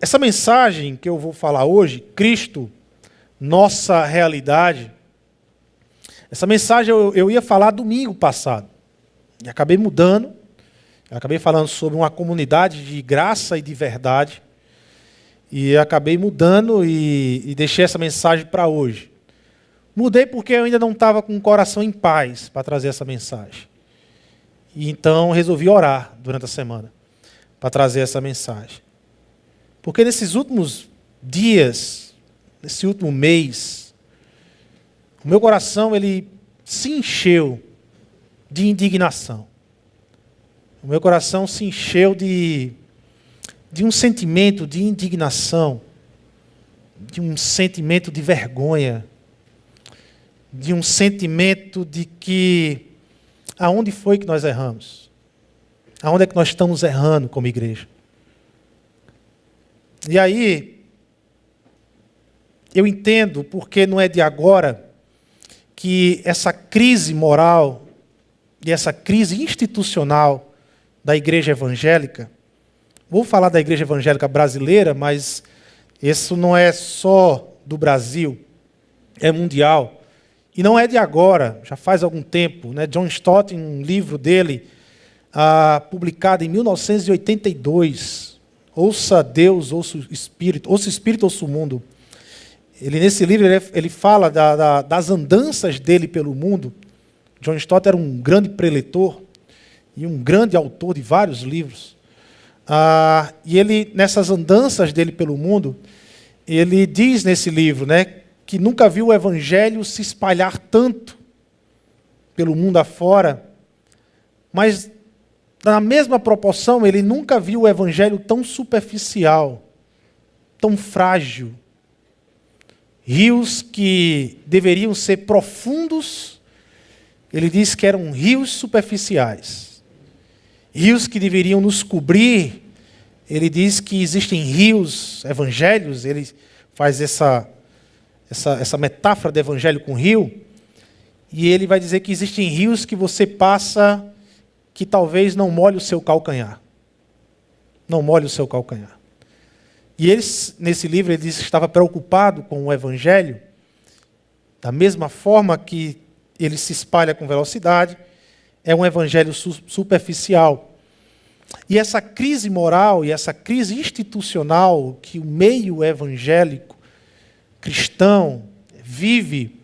Essa mensagem que eu vou falar hoje, Cristo, nossa realidade, essa mensagem eu ia falar domingo passado. E acabei mudando. Eu acabei falando sobre uma comunidade de graça e de verdade. E acabei mudando e deixei essa mensagem para hoje. Mudei porque eu ainda não estava com o coração em paz para trazer essa mensagem. E então resolvi orar durante a semana para trazer essa mensagem. Porque nesses últimos dias, nesse último mês, o meu coração ele se encheu de indignação. O meu coração se encheu de um sentimento de indignação, de um sentimento de vergonha, de um sentimento de que aonde foi que nós erramos? Aonde é que nós estamos errando como igreja? E aí, eu entendo porque não é de agora que essa crise moral e essa crise institucional da igreja evangélica, vou falar da igreja evangélica brasileira, mas isso não é só do Brasil, é mundial. E não é de agora, já faz algum tempo. Né? John Stott, em um livro dele, publicado em 1982, Ouça Deus, ouça o Espírito, ouça o mundo. Nesse livro ele fala das andanças dele pelo mundo. John Stott era um grande preletor e um grande autor de vários livros. E ele, nessas andanças dele pelo mundo, ele diz nesse livro, né, que nunca viu o evangelho se espalhar tanto pelo mundo afora, mas na mesma proporção ele nunca viu o evangelho tão superficial, tão frágil. Rios que deveriam ser profundos, ele diz que eram rios superficiais. Rios que deveriam nos cobrir, ele diz que existem rios, evangelhos, ele faz essa metáfora de evangelho com rio, e ele vai dizer que existem rios que você passa que talvez não molhe o seu calcanhar. Não molhe o seu calcanhar. E ele, nesse livro, ele diz que estava preocupado com o evangelho, da mesma forma que ele se espalha com velocidade, é um evangelho superficial. E essa crise moral e essa crise institucional que o meio evangélico cristão vive,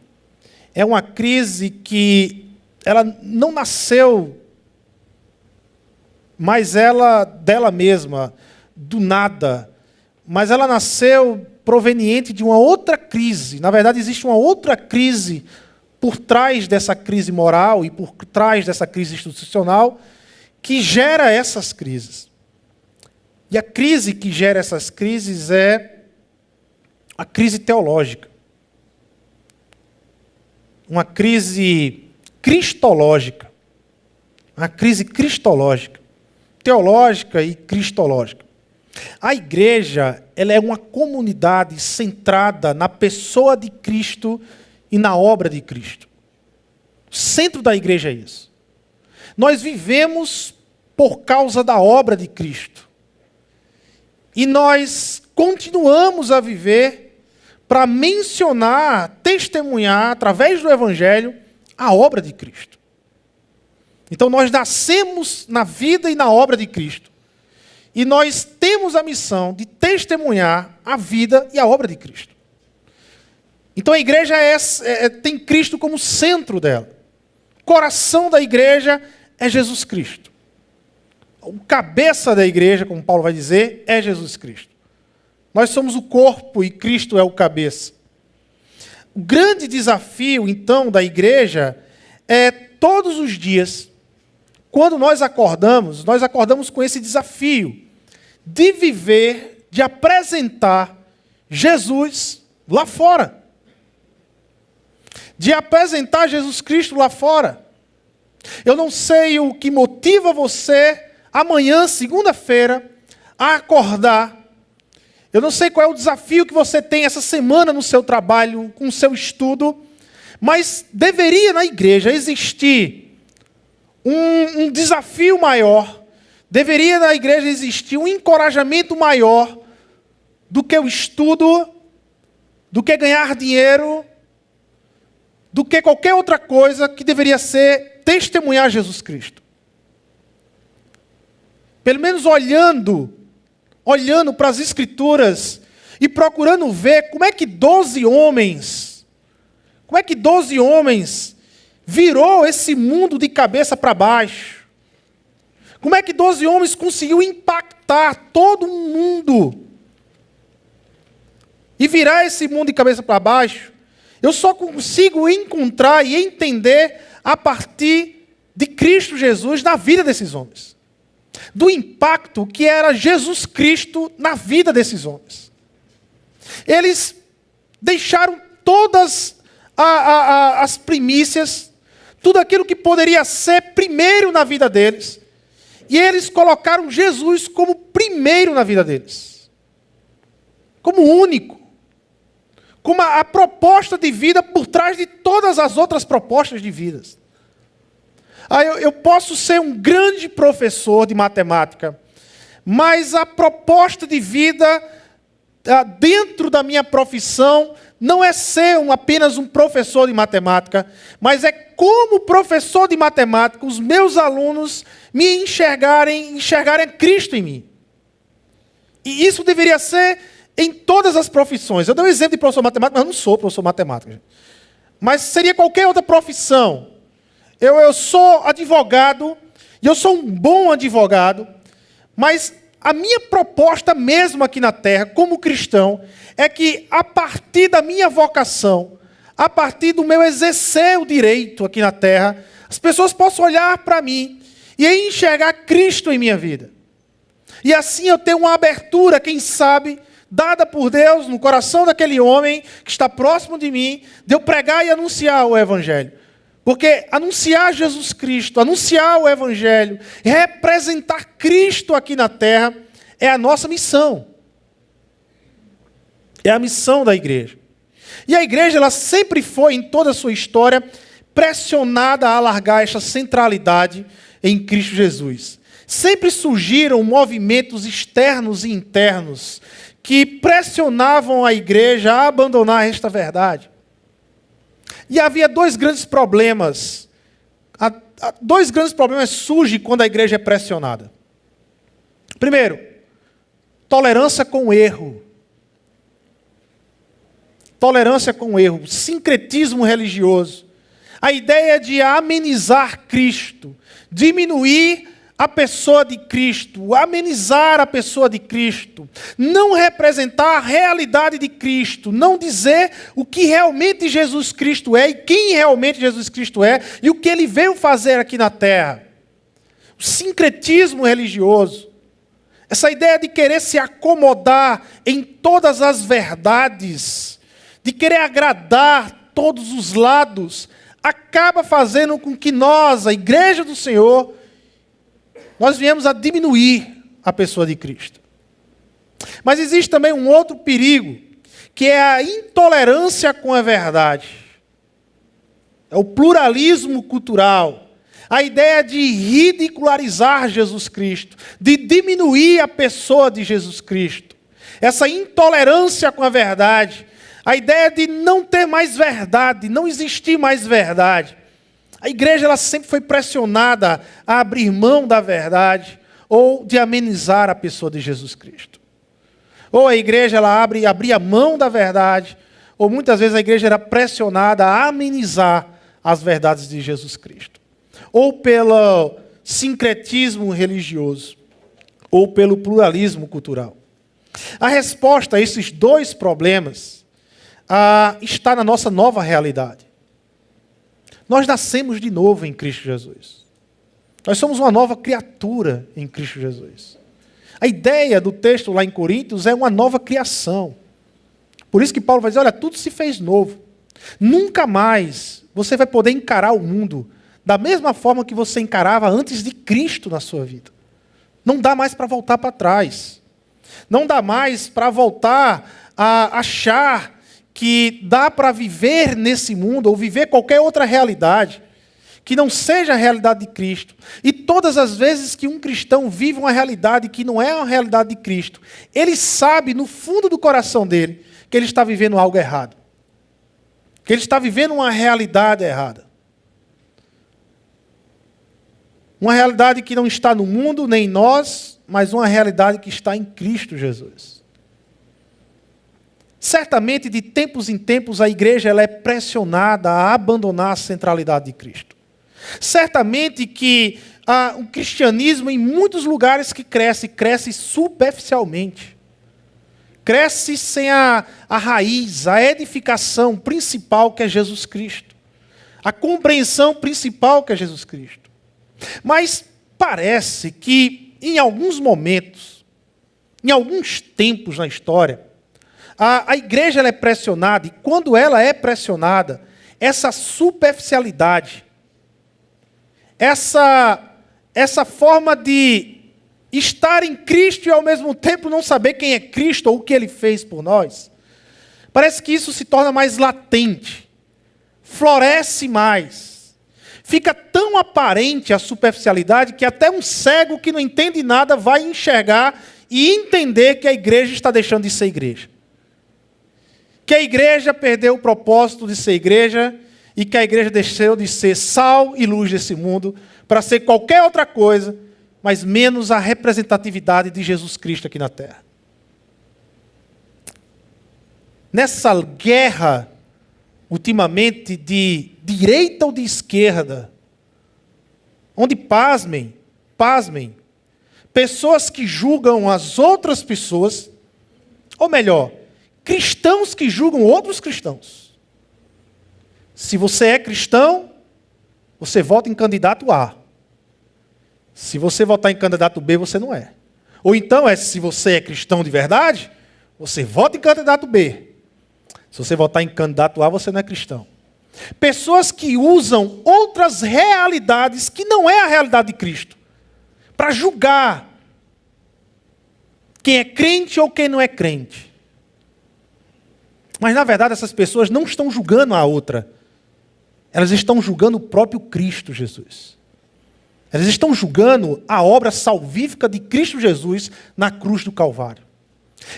é uma crise que ela não nasceu, mas ela dela mesma, do nada, mas ela nasceu proveniente de uma outra crise. Na verdade, existe uma outra crise por trás dessa crise moral e por trás dessa crise institucional que gera essas crises. E a crise que gera essas crises é a crise teológica. Uma crise cristológica. Uma crise cristológica. Teológica e cristológica. A igreja, ela é uma comunidade centrada na pessoa de Cristo e na obra de Cristo. O centro da igreja é isso. Nós vivemos por causa da obra de Cristo. E nós continuamos a viver para mencionar, testemunhar, através do Evangelho, a obra de Cristo. Então nós nascemos na vida e na obra de Cristo. E nós temos a missão de testemunhar a vida e a obra de Cristo. Então a igreja tem Cristo como centro dela. O coração da igreja é Jesus Cristo. O cabeça da igreja, como Paulo vai dizer, é Jesus Cristo. Nós somos o corpo e Cristo é o cabeça. O grande desafio, então, da igreja é todos os dias, quando nós acordamos com esse desafio de viver, de apresentar Jesus lá fora. De apresentar Jesus Cristo lá fora. Eu não sei o que motiva você amanhã, segunda-feira, a acordar. Eu não sei qual é o desafio que você tem essa semana no seu trabalho, com o seu estudo, mas deveria na igreja existir um desafio maior, deveria na igreja existir um encorajamento maior do que o estudo, do que ganhar dinheiro, do que qualquer outra coisa que deveria ser testemunhar Jesus Cristo. Pelo menos olhando para as Escrituras e procurando ver como é que 12 homens virou esse mundo de cabeça para baixo. Como é que 12 homens conseguiu impactar todo um mundo e virar esse mundo de cabeça para baixo? Eu só consigo encontrar e entender a partir de Cristo Jesus na vida desses homens. Do impacto que era Jesus Cristo na vida desses homens. Eles deixaram todas as primícias, tudo aquilo que poderia ser primeiro na vida deles, e eles colocaram Jesus como primeiro na vida deles. Como único. Como a proposta de vida por trás de todas as outras propostas de vidas. Eu posso ser um grande professor de matemática, mas a proposta de vida dentro da minha profissão não é ser apenas um professor de matemática, mas é como professor de matemática, os meus alunos me enxergarem Cristo em mim. E isso deveria ser em todas as profissões. Eu dou um exemplo de professor de matemática, mas eu não sou professor de matemática. Gente. Mas seria qualquer outra profissão. Eu sou advogado, e eu sou um bom advogado, mas a minha proposta mesmo aqui na Terra, como cristão, é que a partir da minha vocação, a partir do meu exercer o direito aqui na Terra, as pessoas possam olhar para mim e enxergar Cristo em minha vida. E assim eu tenho uma abertura, quem sabe, dada por Deus no coração daquele homem que está próximo de mim, de eu pregar e anunciar o Evangelho. Porque anunciar Jesus Cristo, anunciar o Evangelho, representar Cristo aqui na terra, é a nossa missão. É a missão da igreja. E a igreja, ela sempre foi, em toda a sua história, pressionada a alargar essa centralidade em Cristo Jesus. Sempre surgiram movimentos externos e internos que pressionavam a igreja a abandonar esta verdade. E havia dois grandes problemas. Dois grandes problemas surgem quando a igreja é pressionada. Primeiro, tolerância com o erro. Tolerância com o erro. Sincretismo religioso. A ideia de amenizar Cristo. Diminuir a pessoa de Cristo, amenizar a pessoa de Cristo, não representar a realidade de Cristo, não dizer o que realmente Jesus Cristo é e quem realmente Jesus Cristo é e o que ele veio fazer aqui na terra. O sincretismo religioso, essa ideia de querer se acomodar em todas as verdades, de querer agradar todos os lados, acaba fazendo com que nós, a igreja do Senhor, nós viemos a diminuir a pessoa de Cristo. Mas existe também um outro perigo, que é a intolerância com a verdade. É o pluralismo cultural. A ideia de ridicularizar Jesus Cristo, de diminuir a pessoa de Jesus Cristo. Essa intolerância com a verdade. A ideia de não ter mais verdade, não existir mais verdade. A igreja ela sempre foi pressionada a abrir mão da verdade ou de amenizar a pessoa de Jesus Cristo. Ou a igreja ela abria mão da verdade, ou muitas vezes a igreja era pressionada a amenizar as verdades de Jesus Cristo. Ou pelo sincretismo religioso, ou pelo pluralismo cultural. A resposta a esses dois problemas está na nossa nova realidade. Nós nascemos de novo em Cristo Jesus. Nós somos uma nova criatura em Cristo Jesus. A ideia do texto lá em Coríntios é uma nova criação. Por isso que Paulo vai dizer, olha, tudo se fez novo. Nunca mais você vai poder encarar o mundo da mesma forma que você encarava antes de Cristo na sua vida. Não dá mais para voltar para trás. Não dá mais para voltar a achar que dá para viver nesse mundo, ou viver qualquer outra realidade, que não seja a realidade de Cristo. E todas as vezes que um cristão vive uma realidade que não é a realidade de Cristo, ele sabe no fundo do coração dele que ele está vivendo algo errado. Que ele está vivendo uma realidade errada. Uma realidade que não está no mundo, nem em nós, mas uma realidade que está em Cristo Jesus. Certamente, de tempos em tempos, a igreja ela é pressionada a abandonar a centralidade de Cristo. Certamente que o cristianismo, em muitos lugares que cresce superficialmente. Cresce sem a raiz, a edificação principal que é Jesus Cristo. A compreensão principal que é Jesus Cristo. Mas parece que, em alguns momentos, em alguns tempos na história, a igreja ela é pressionada, e quando ela é pressionada, essa superficialidade, essa forma de estar em Cristo e ao mesmo tempo não saber quem é Cristo ou o que Ele fez por nós, parece que isso se torna mais latente, floresce mais, fica tão aparente a superficialidade que até um cego que não entende nada vai enxergar e entender que a igreja está deixando de ser igreja. Que a igreja perdeu o propósito de ser igreja e que a igreja deixou de ser sal e luz desse mundo para ser qualquer outra coisa, mas menos a representatividade de Jesus Cristo aqui na terra. Nessa guerra, ultimamente, de direita ou de esquerda, onde, pasmem, pessoas que julgam as outras pessoas, ou melhor, cristãos que julgam outros cristãos. Se você é cristão, você vota em candidato A. Se você votar em candidato B, você não é. Ou então, se você é cristão de verdade, você vota em candidato B. Se você votar em candidato A, você não é cristão. Pessoas que usam outras realidades que não é a realidade de Cristo, para julgar quem é crente ou quem não é crente. Mas, na verdade, essas pessoas não estão julgando a outra. Elas estão julgando o próprio Cristo Jesus. Elas estão julgando a obra salvífica de Cristo Jesus na cruz do Calvário.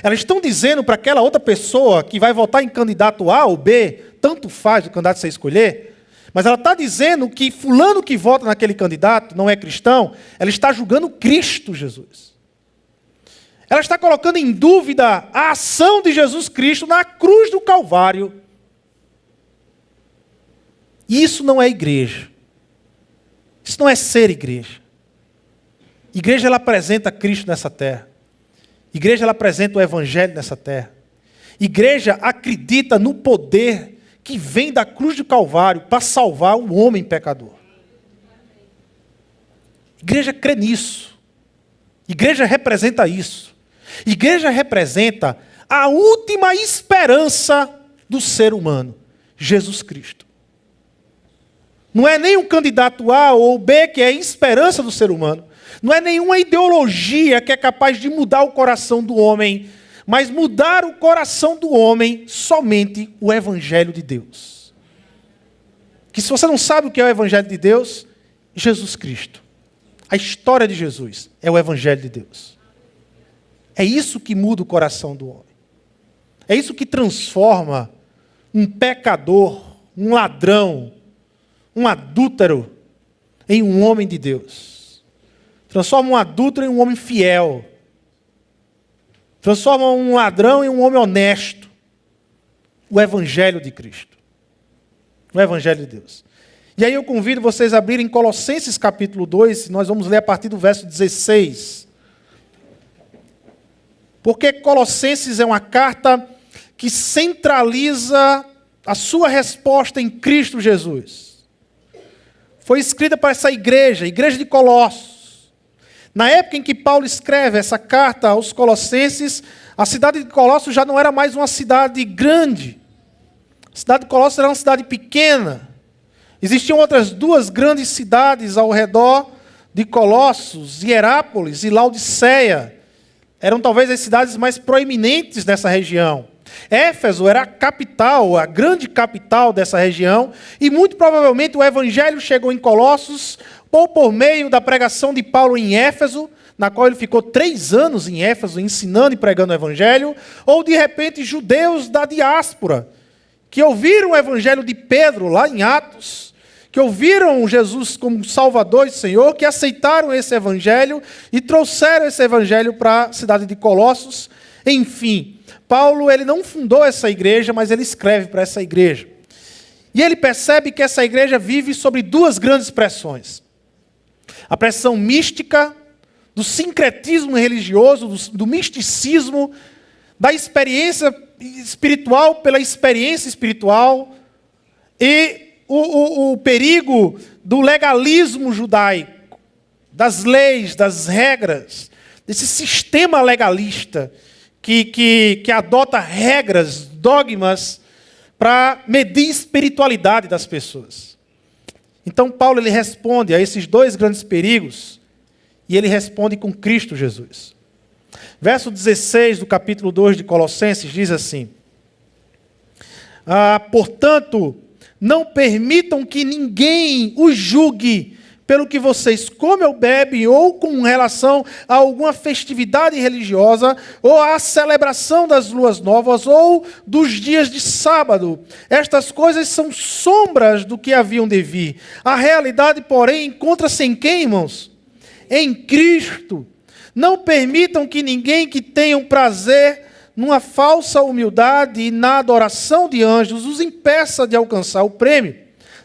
Elas estão dizendo para aquela outra pessoa que vai votar em candidato A ou B, tanto faz o candidato que você escolher, mas ela está dizendo que fulano que vota naquele candidato não é cristão, ela está julgando Cristo Jesus. Ela está colocando em dúvida a ação de Jesus Cristo na cruz do Calvário. E isso não é igreja. Isso não é ser igreja. Igreja, ela apresenta Cristo nessa terra. Igreja, ela apresenta o Evangelho nessa terra. Igreja acredita no poder que vem da cruz do Calvário para salvar o homem pecador. Igreja crê nisso. Igreja representa isso. Igreja representa a última esperança do ser humano, Jesus Cristo. Não é nem um candidato A ou B que é a esperança do ser humano. Não é nenhuma ideologia que é capaz de mudar o coração do homem, mas mudar o coração do homem somente o Evangelho de Deus. Que se você não sabe o que é o Evangelho de Deus, Jesus Cristo. A história de Jesus é o Evangelho de Deus. É isso que muda o coração do homem. É isso que transforma um pecador, um ladrão, um adúltero em um homem de Deus. Transforma um adúltero em um homem fiel. Transforma um ladrão em um homem honesto. O Evangelho de Cristo. O Evangelho de Deus. E aí eu convido vocês a abrirem Colossenses capítulo 2, nós vamos ler a partir do verso 16. Porque Colossenses é uma carta que centraliza a sua resposta em Cristo Jesus. Foi escrita para essa igreja, a igreja de Colossos. Na época em que Paulo escreve essa carta aos Colossenses, a cidade de Colossos já não era mais uma cidade grande. A cidade de Colossos era uma cidade pequena. Existiam outras duas grandes cidades ao redor de Colossos, Hierápolis e Laodiceia. Eram talvez as cidades mais proeminentes dessa região. Éfeso era a capital, a grande capital dessa região, e muito provavelmente o evangelho chegou em Colossos, ou por meio da pregação de Paulo em Éfeso, na qual ele ficou 3 anos em Éfeso ensinando e pregando o evangelho, ou de repente judeus da diáspora, que ouviram o evangelho de Pedro lá em Atos, que ouviram Jesus como Salvador e Senhor, que aceitaram esse evangelho e trouxeram esse evangelho para a cidade de Colossos. Enfim, Paulo ele não fundou essa igreja, mas ele escreve para essa igreja. E ele percebe que essa igreja vive sobre 2 grandes pressões. A pressão mística, do sincretismo religioso, do misticismo, da experiência espiritual pela experiência espiritual, e o perigo do legalismo judaico, das leis, das regras, desse sistema legalista que adota regras, dogmas, para medir a espiritualidade das pessoas. Então Paulo ele responde a esses 2 grandes perigos, e ele responde com Cristo Jesus. Verso 16 do capítulo 2 de Colossenses diz assim: portanto, não permitam que ninguém os julgue pelo que vocês comem ou bebem, ou com relação a alguma festividade religiosa, ou à celebração das luas novas, ou dos dias de sábado. Estas coisas são sombras do que haviam de vir. A realidade, porém, encontra-se em quem, irmãos? Em Cristo. Não permitam que ninguém que tenha um prazer numa falsa humildade e na adoração de anjos os impeça de alcançar o prêmio.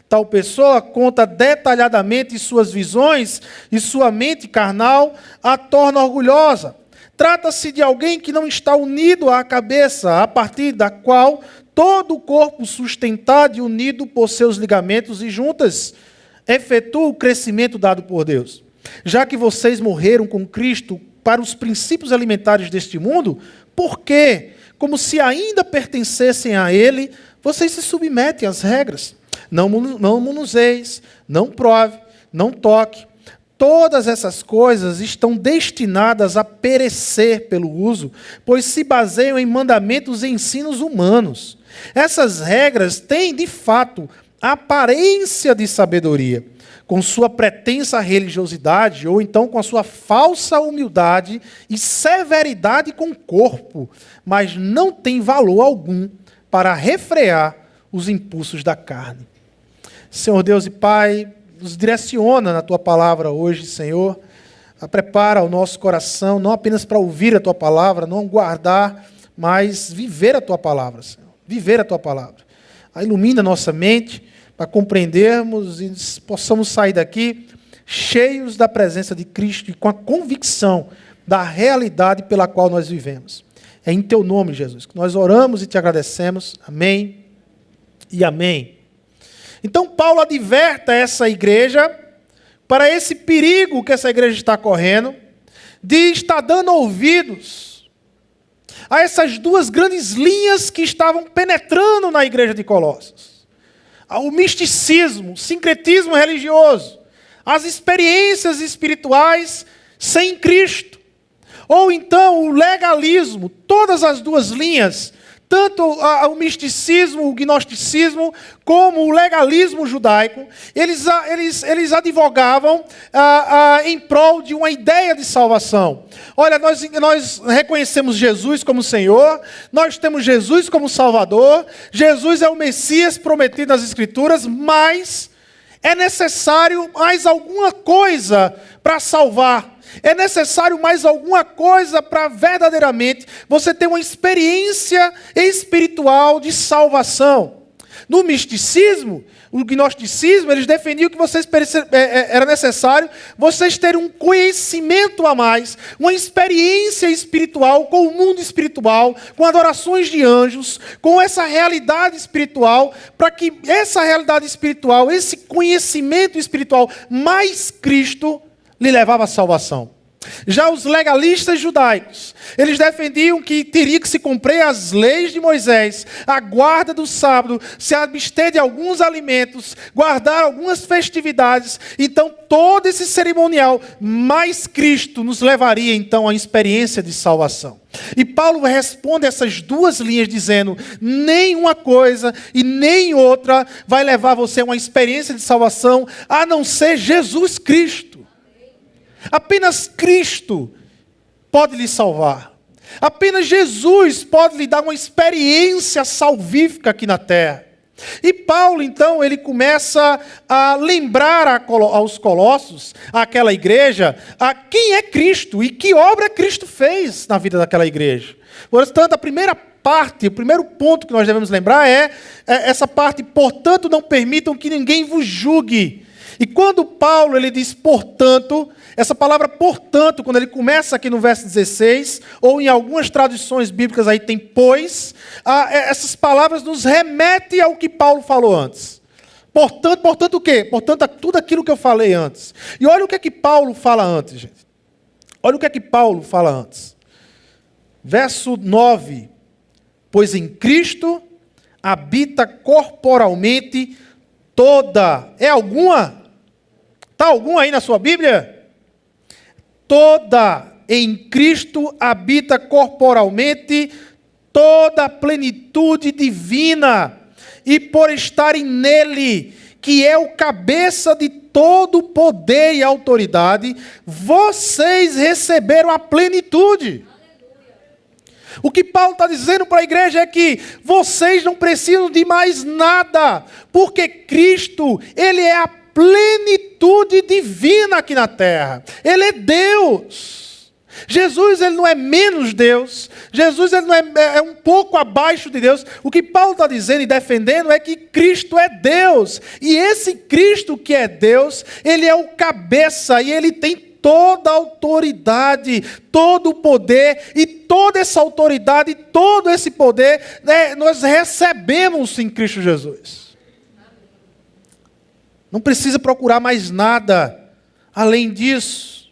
Tal pessoa conta detalhadamente suas visões e sua mente carnal a torna orgulhosa. Trata-se de alguém que não está unido à cabeça, a partir da qual todo o corpo sustentado e unido por seus ligamentos e juntas efetua o crescimento dado por Deus. Já que vocês morreram com Cristo para os princípios alimentares deste mundo, por quê? Como se ainda pertencessem a Ele, vocês se submetem às regras. Não manuseis, não prove, não toque. Todas essas coisas estão destinadas a perecer pelo uso, pois se baseiam em mandamentos e ensinos humanos. Essas regras têm, de fato, a aparência de sabedoria, com sua pretensa religiosidade, ou então com a sua falsa humildade e severidade com o corpo, mas não tem valor algum para refrear os impulsos da carne. Senhor Deus e Pai, nos direciona na Tua palavra hoje, Senhor. Prepara o nosso coração, não apenas para ouvir a Tua palavra, não guardar, mas viver a Tua palavra, Senhor. Viver a Tua palavra. Ilumina a nossa mente para compreendermos e possamos sair daqui cheios da presença de Cristo e com a convicção da realidade pela qual nós vivemos. É em Teu nome, Jesus, que nós oramos e Te agradecemos. Amém e amém. Então Paulo adverte essa igreja para esse perigo que essa igreja está correndo, de estar dando ouvidos a essas 2 grandes linhas que estavam penetrando na igreja de Colossos. O misticismo, o sincretismo religioso, as experiências espirituais sem Cristo. Ou então o legalismo, todas as 2 linhas, tanto o misticismo, o gnosticismo, como o legalismo judaico, eles advogavam em prol de uma ideia de salvação. Olha, nós reconhecemos Jesus como Senhor, nós temos Jesus como Salvador, Jesus é o Messias prometido nas Escrituras, mas é necessário mais alguma coisa para salvar. É necessário mais alguma coisa para verdadeiramente você ter uma experiência espiritual de salvação. No misticismo, o gnosticismo, eles defendiam que era necessário vocês terem um conhecimento a mais, uma experiência espiritual com o mundo espiritual, com adorações de anjos, com essa realidade espiritual, para que essa realidade espiritual, esse conhecimento espiritual mais Cristo, lhe levava à salvação. Já os legalistas judaicos, eles defendiam que teria que se cumprir as leis de Moisés, a guarda do sábado, se abster de alguns alimentos, guardar algumas festividades. Então, todo esse cerimonial, mais Cristo, nos levaria, então, à experiência de salvação. E Paulo responde essas duas linhas dizendo, nem uma coisa e nem outra vai levar você a uma experiência de salvação, a não ser Jesus Cristo. Apenas Cristo pode lhe salvar. Apenas Jesus pode lhe dar uma experiência salvífica aqui na terra. E Paulo, então, ele começa a lembrar aos Colossos, àquela igreja, a quem é Cristo e que obra Cristo fez na vida daquela igreja. Portanto, a primeira parte, o primeiro ponto que nós devemos lembrar é essa parte, portanto, não permitam que ninguém vos julgue. E quando Paulo ele diz portanto, essa palavra portanto, quando ele começa aqui no verso 16, ou em algumas traduções bíblicas aí tem pois, essas palavras nos remetem ao que Paulo falou antes. Portanto o quê? Portanto, a tudo aquilo que eu falei antes. E olha o que é que Paulo fala antes, gente. Olha o que é que Paulo fala antes. Verso 9. Pois em Cristo habita corporalmente toda. É alguma? Está algum aí na sua Bíblia? Toda em Cristo habita corporalmente toda a plenitude divina, e por estarem nele, que é o cabeça de todo poder e autoridade, vocês receberam a plenitude. O que Paulo está dizendo para a igreja é que vocês não precisam de mais nada, porque Cristo, ele é a plenitude divina aqui na terra. Ele é Deus. Jesus, ele não é menos Deus. Jesus, ele não é um pouco abaixo de Deus. O que Paulo está dizendo e defendendo é que Cristo é Deus. E esse Cristo que é Deus, ele é o cabeça e ele tem toda a autoridade, todo o poder, e toda essa autoridade, todo esse poder, nós recebemos em Cristo Jesus. Não precisa procurar mais nada além disso.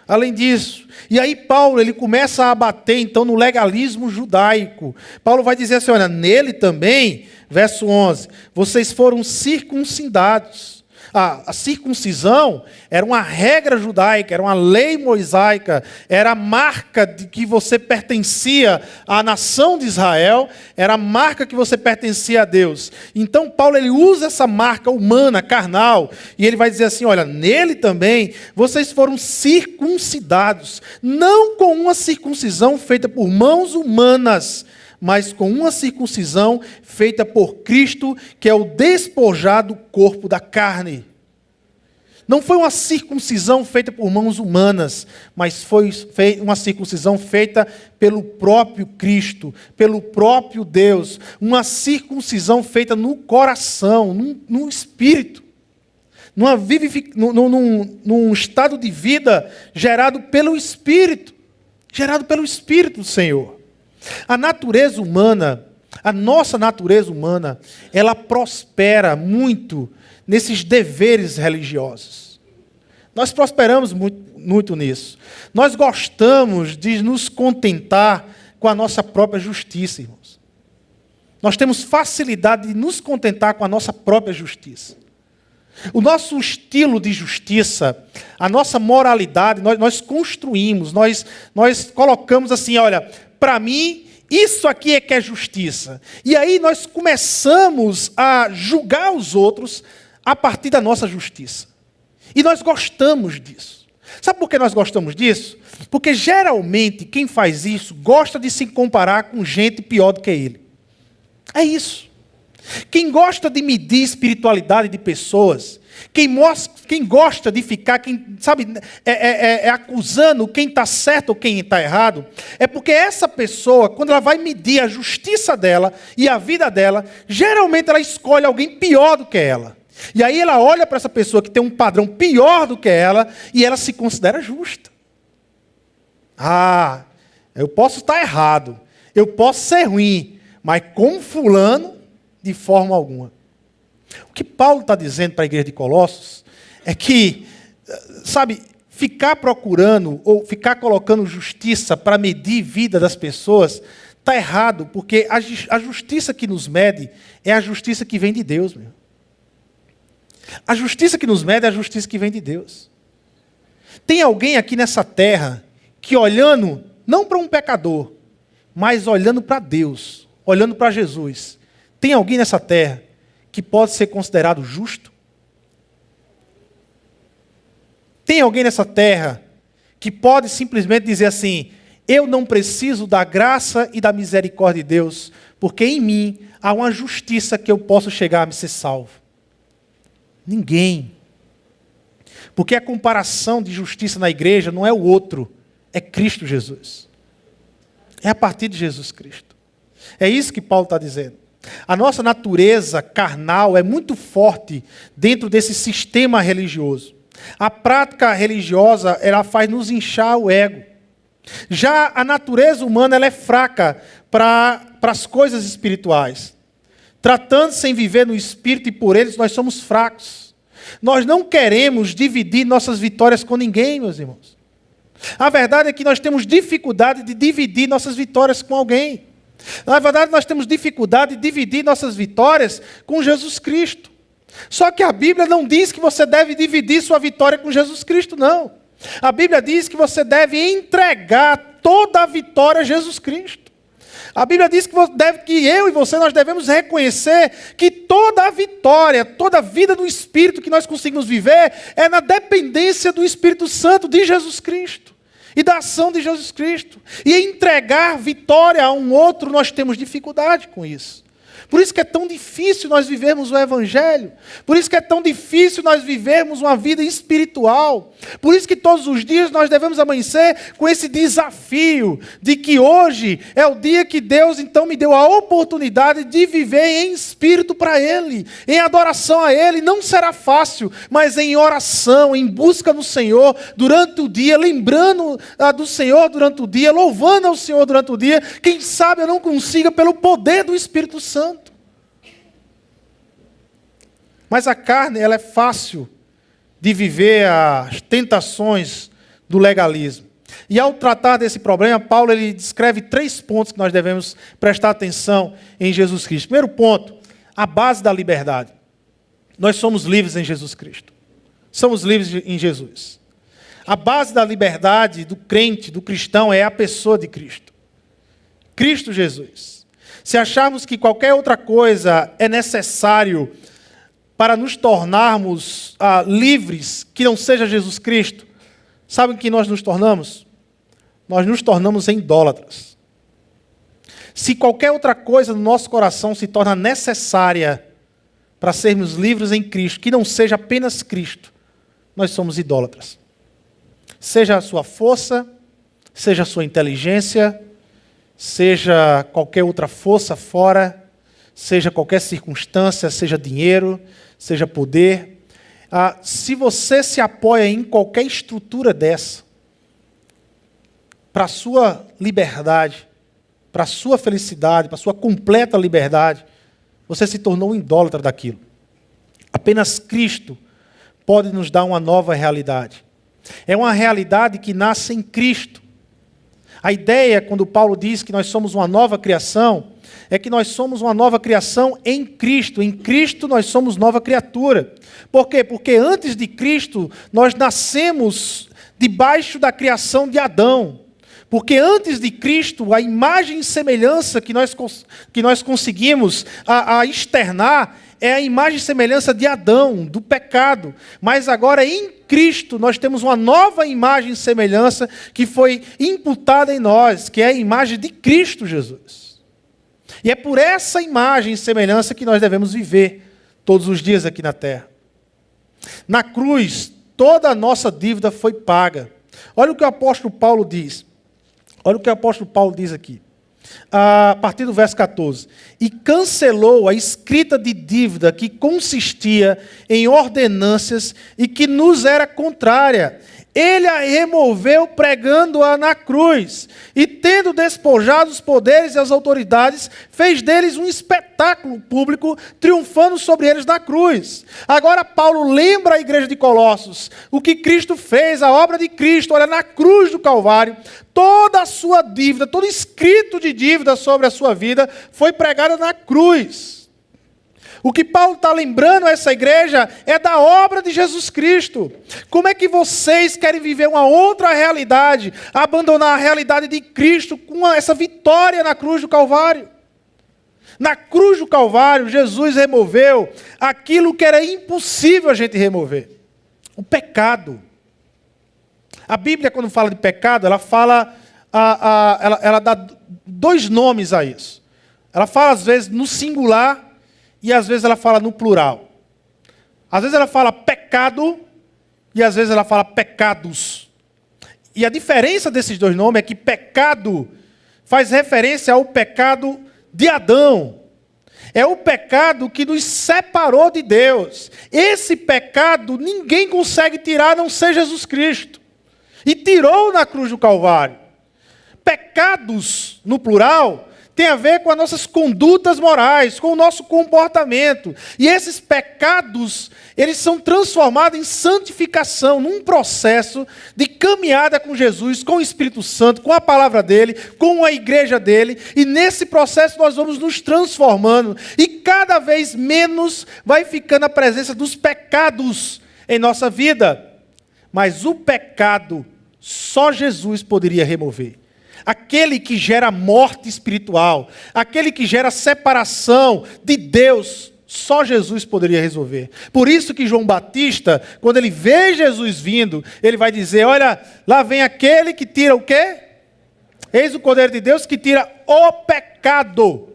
Além disso. E aí Paulo, ele começa a abater então no legalismo judaico. Paulo vai dizer assim, olha, nele também, verso 11, vocês foram circuncidados. A circuncisão era uma regra judaica, era uma lei mosaica, era a marca de que você pertencia à nação de Israel, era a marca que você pertencia a Deus. Então Paulo ele usa essa marca humana, carnal, e ele vai dizer assim, olha, nele também vocês foram circuncidados, não com uma circuncisão feita por mãos humanas, mas com uma circuncisão feita por Cristo, que é o despojado corpo da carne. Não foi uma circuncisão feita por mãos humanas, mas foi uma circuncisão feita pelo próprio Cristo, pelo próprio Deus. Uma circuncisão feita no coração, no espírito. Num estado de vida gerado pelo Espírito. Gerado pelo Espírito do Senhor. A natureza humana, a nossa natureza humana, ela prospera muito nesses deveres religiosos. Nós prosperamos muito nisso. Nós gostamos de nos contentar com a nossa própria justiça, irmãos. Nós temos facilidade de nos contentar com a nossa própria justiça. O nosso estilo de justiça, a nossa moralidade, nós construímos, nós colocamos assim, olha, para mim, isso aqui é que é justiça. E aí nós começamos a julgar os outros a partir da nossa justiça. E nós gostamos disso. Sabe por que nós gostamos disso? Porque geralmente quem faz isso gosta de se comparar com gente pior do que ele. É isso. Quem gosta de medir espiritualidade de pessoas, quem gosta de ficar, acusando quem está certo ou quem está errado, é porque essa pessoa, quando ela vai medir a justiça dela e a vida dela, geralmente ela escolhe alguém pior do que ela. E aí ela olha para essa pessoa que tem um padrão pior do que ela e ela se considera justa. Ah, eu posso estar errado, eu posso ser ruim, mas como fulano, de forma alguma. O que Paulo está dizendo para a igreja de Colossos é que, ficar procurando ou ficar colocando justiça para medir vida das pessoas está errado, porque a justiça que nos mede é a justiça que vem de Deus, meu. A justiça que nos mede é a justiça que vem de Deus. Tem alguém aqui nessa terra que olhando, não para um pecador, mas olhando para Deus, olhando para Jesus, tem alguém nessa terra que pode ser considerado justo? Tem alguém nessa terra que pode simplesmente dizer assim: eu não preciso da graça e da misericórdia de Deus, porque em mim há uma justiça que eu posso chegar a me ser salvo? Ninguém. Porque a comparação de justiça na igreja não é o outro, é Cristo Jesus. É a partir de Jesus Cristo. É isso que Paulo está dizendo. A nossa natureza carnal é muito forte dentro desse sistema religioso. A prática religiosa, ela faz nos inchar o ego. Já a natureza humana, ela é fraca para as coisas espirituais. Tratando-se em viver no Espírito e por eles, nós somos fracos. Nós não queremos dividir nossas vitórias com ninguém, meus irmãos. A verdade é que nós temos dificuldade de dividir nossas vitórias com alguém. Na verdade, nós temos dificuldade de dividir nossas vitórias com Jesus Cristo. Só que a Bíblia não diz que você deve dividir sua vitória com Jesus Cristo, não. A Bíblia diz que você deve entregar toda a vitória a Jesus Cristo. A Bíblia diz que eu e você, nós devemos reconhecer que toda a vitória, toda a vida do Espírito que nós conseguimos viver é na dependência do Espírito Santo de Jesus Cristo e da ação de Jesus Cristo. E entregar vitória a um outro, nós temos dificuldade com isso. Por isso que é tão difícil nós vivermos o Evangelho. Por isso que é tão difícil nós vivermos uma vida espiritual. Por isso que todos os dias nós devemos amanhecer com esse desafio de que hoje é o dia que Deus então me deu a oportunidade de viver em espírito para Ele, em adoração a Ele. Não será fácil, mas em oração, em busca do Senhor durante o dia, lembrando do Senhor durante o dia, louvando ao Senhor durante o dia. Quem sabe eu não consiga pelo poder do Espírito Santo. Mas a carne, ela é fácil de viver as tentações do legalismo. E ao tratar desse problema, Paulo ele descreve 3 pontos que nós devemos prestar atenção em Jesus Cristo. Primeiro ponto, a base da liberdade. Nós somos livres em Jesus Cristo. Somos livres em Jesus. A base da liberdade do crente, do cristão, é a pessoa de Cristo. Cristo Jesus. Se acharmos que qualquer outra coisa é necessário para nos tornarmos livres, que não seja Jesus Cristo, sabem o que nós nos tornamos? Nós nos tornamos idólatras. Se qualquer outra coisa no nosso coração se torna necessária para sermos livres em Cristo, que não seja apenas Cristo, nós somos idólatras. Seja a sua força, seja a sua inteligência, seja qualquer outra força fora, seja qualquer circunstância, seja dinheiro, seja poder. Se você se apoia em qualquer estrutura dessa, para a sua liberdade, para a sua felicidade, para a sua completa liberdade, você se tornou um idólatra daquilo. Apenas Cristo pode nos dar uma nova realidade. É uma realidade que nasce em Cristo. A ideia, quando Paulo diz que nós somos uma nova criação, é que nós somos uma nova criação em Cristo. Em Cristo nós somos nova criatura. Por quê? Porque antes de Cristo nós nascemos debaixo da criação de Adão. Porque antes de Cristo, a imagem e semelhança que nós conseguimos externar é a imagem e semelhança de Adão, do pecado. Mas agora em Cristo nós temos uma nova imagem e semelhança que foi imputada em nós, que é a imagem de Cristo Jesus. E é por essa imagem e semelhança que nós devemos viver todos os dias aqui na terra. Na cruz, toda a nossa dívida foi paga. Olha o que o apóstolo Paulo diz. Olha o que o apóstolo Paulo diz aqui. A partir do verso 14. E cancelou a escrita de dívida que consistia em ordenanças e que nos era contrária. Ele a removeu pregando-a na cruz, e tendo despojado os poderes e as autoridades, fez deles um espetáculo público, triunfando sobre eles na cruz. Agora Paulo lembra a igreja de Colossos, o que Cristo fez, a obra de Cristo, olha, na cruz do Calvário, toda a sua dívida, todo escrito de dívida sobre a sua vida, foi pregada na cruz. O que Paulo está lembrando a essa igreja é da obra de Jesus Cristo. Como é que vocês querem viver uma outra realidade, abandonar a realidade de Cristo com essa vitória na cruz do Calvário? Na cruz do Calvário, Jesus removeu aquilo que era impossível a gente remover: o pecado. A Bíblia, quando fala de pecado, ela fala, ela dá dois nomes a isso. Ela fala, às vezes, no singular, e às vezes ela fala no plural. Às vezes ela fala pecado e às vezes ela fala pecados. E a diferença desses dois nomes é que pecado faz referência ao pecado de Adão. É o pecado que nos separou de Deus. Esse pecado ninguém consegue tirar a não ser Jesus Cristo. E tirou na cruz do Calvário. Pecados, no plural, tem a ver com as nossas condutas morais, com o nosso comportamento. E esses pecados, eles são transformados em santificação, num processo de caminhada com Jesus, com o Espírito Santo, com a palavra dele, com a igreja dele. E nesse processo nós vamos nos transformando. E cada vez menos vai ficando a presença dos pecados em nossa vida. Mas o pecado, só Jesus poderia remover. Aquele que gera morte espiritual, aquele que gera separação de Deus, só Jesus poderia resolver. Por isso que João Batista, quando ele vê Jesus vindo, ele vai dizer, olha, lá vem aquele que tira o quê? Eis o Cordeiro de Deus que tira o pecado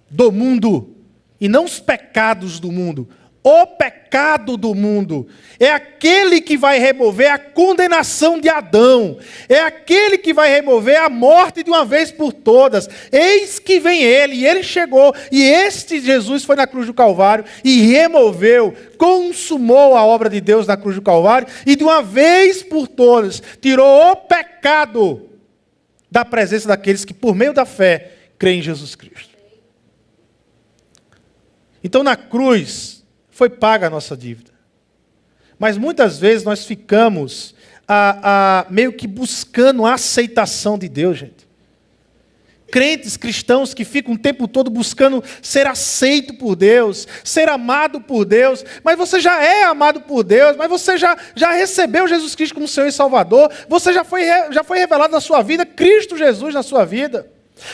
do mundo, e não os pecados do mundo. O pecado do mundo é aquele que vai remover a condenação de Adão, é aquele que vai remover a morte de uma vez por todas. Eis que vem ele, e ele chegou, e este Jesus foi na cruz do Calvário e removeu, consumou a obra de Deus na cruz do Calvário, e de uma vez por todas tirou o pecado da presença daqueles que por meio da fé creem em Jesus Cristo. Então na cruz foi paga a nossa dívida. Mas muitas vezes nós ficamos meio que buscando a aceitação de Deus, gente. Crentes cristãos que ficam o tempo todo buscando ser aceito por Deus, ser amado por Deus. Mas você já é amado por Deus, mas você já recebeu Jesus Cristo como Senhor e Salvador. Você já foi revelado na sua vida, Cristo Jesus na sua vida.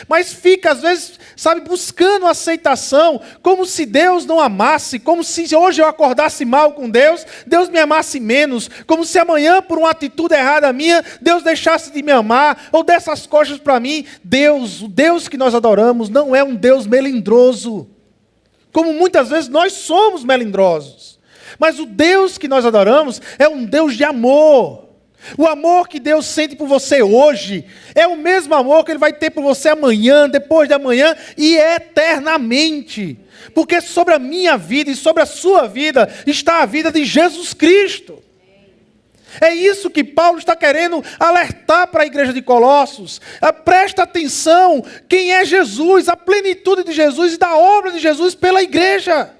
Mas fica, às vezes, buscando aceitação, como se Deus não amasse, como se hoje eu acordasse mal com Deus, Deus me amasse menos, como se amanhã, por uma atitude errada minha, Deus deixasse de me amar, ou desse as costas para mim. Deus, o Deus que nós adoramos, não é um Deus melindroso, como muitas vezes nós somos melindrosos. Mas o Deus que nós adoramos é um Deus de amor. O amor que Deus sente por você hoje é o mesmo amor que Ele vai ter por você amanhã, depois de amanhã e eternamente. Porque sobre a minha vida e sobre a sua vida está a vida de Jesus Cristo. É isso que Paulo está querendo alertar para a igreja de Colossos. Presta atenção, quem é Jesus, a plenitude de Jesus e da obra de Jesus pela igreja.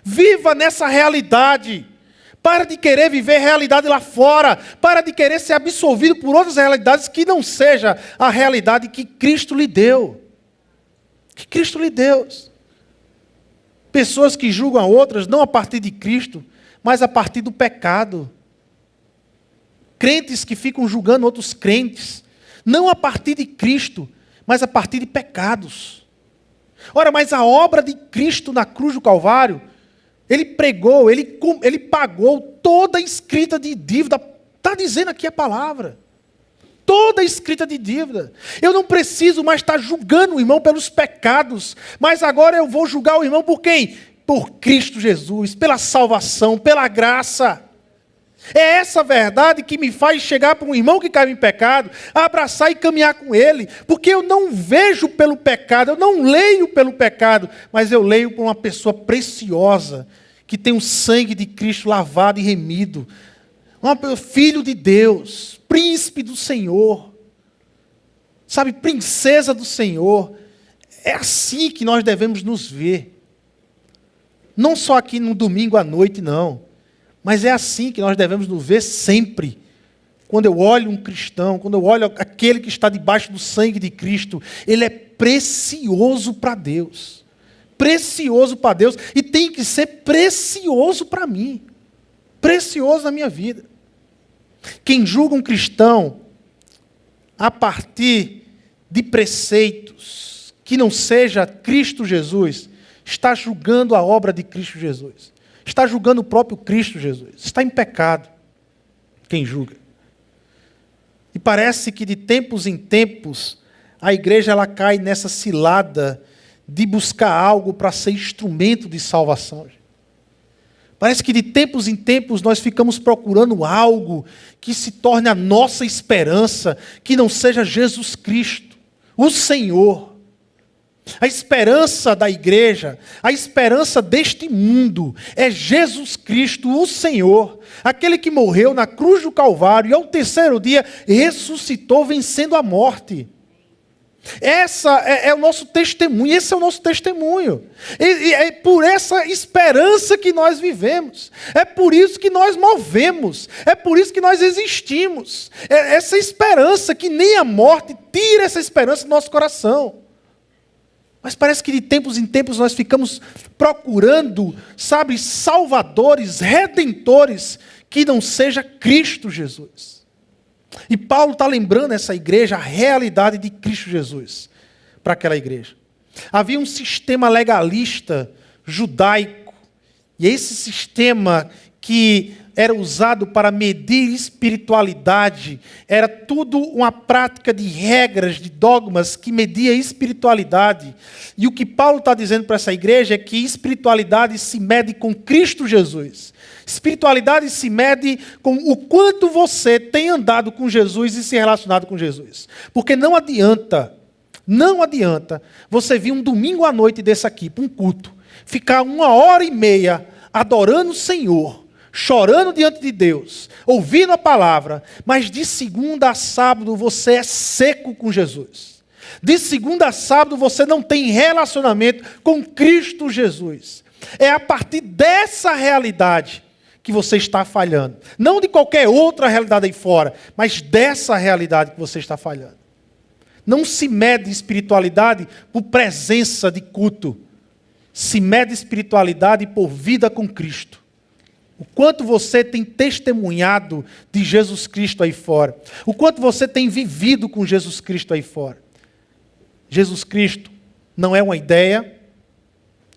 Viva nessa realidade. Para de querer viver realidade lá fora. Para de querer ser absolvido por outras realidades que não seja a realidade que Cristo lhe deu. Que Cristo lhe deu. Pessoas que julgam outras não a partir de Cristo, mas a partir do pecado. Crentes que ficam julgando outros crentes, não a partir de Cristo, mas a partir de pecados. Ora, mas a obra de Cristo na cruz do Calvário, Ele pregou, ele pagou toda a escrita de dívida. Está dizendo aqui a palavra. Toda a escrita de dívida. Eu não preciso mais estar julgando o irmão pelos pecados. Mas agora eu vou julgar o irmão por quem? Por Cristo Jesus, pela salvação, pela graça. É essa verdade que me faz chegar para um irmão que caiu em pecado, abraçar e caminhar com ele, porque eu não vejo pelo pecado, eu não leio pelo pecado, mas eu leio por uma pessoa preciosa, que tem o sangue de Cristo lavado e remido, Filho de Deus, príncipe do Senhor, sabe, princesa do Senhor. É assim que nós devemos nos ver. Não só aqui no domingo à noite, não. Mas é assim que nós devemos nos ver sempre. Quando eu olho um cristão, quando eu olho aquele que está debaixo do sangue de Cristo, ele é precioso para Deus. Precioso para Deus. E tem que ser precioso para mim. Precioso na minha vida. Quem julga um cristão a partir de preceitos que não seja Cristo Jesus, está julgando a obra de Cristo Jesus. Está julgando o próprio Cristo Jesus. Está em pecado quem julga. E parece que de tempos em tempos a igreja ela cai nessa cilada de buscar algo para ser instrumento de salvação. Parece que de tempos em tempos nós ficamos procurando algo que se torne a nossa esperança, que não seja Jesus Cristo, o Senhor. A esperança da igreja, a esperança deste mundo é Jesus Cristo, o Senhor, aquele que morreu na cruz do Calvário e ao terceiro dia ressuscitou vencendo a morte. Essa é o nosso testemunho, esse é o nosso testemunho. E é por essa esperança que nós vivemos. É por isso que nós movemos. É por isso que nós existimos. É essa esperança que nem a morte tira essa esperança do nosso coração. Mas parece que de tempos em tempos nós ficamos procurando, sabe, salvadores, redentores, que não seja Cristo Jesus. E Paulo está lembrando essa igreja a realidade de Cristo Jesus para aquela igreja. Havia um sistema legalista judaico, e esse sistema que era usado para medir espiritualidade, era tudo uma prática de regras, de dogmas que media espiritualidade. E o que Paulo está dizendo para essa igreja é que espiritualidade se mede com Cristo Jesus. Espiritualidade se mede com o quanto você tem andado com Jesus e se relacionado com Jesus. Porque não adianta você vir um domingo à noite desse aqui, para um culto, ficar 1h30 adorando o Senhor, chorando diante de Deus, ouvindo a palavra, mas de segunda a sábado você é seco com Jesus. De segunda a sábado você não tem relacionamento com Cristo Jesus. É a partir dessa realidade que você está falhando. Não de qualquer outra realidade aí fora, mas dessa realidade que você está falhando. Não se mede espiritualidade por presença de culto. Se mede espiritualidade por vida com Cristo. O quanto você tem testemunhado de Jesus Cristo aí fora. O quanto você tem vivido com Jesus Cristo aí fora. Jesus Cristo não é uma ideia.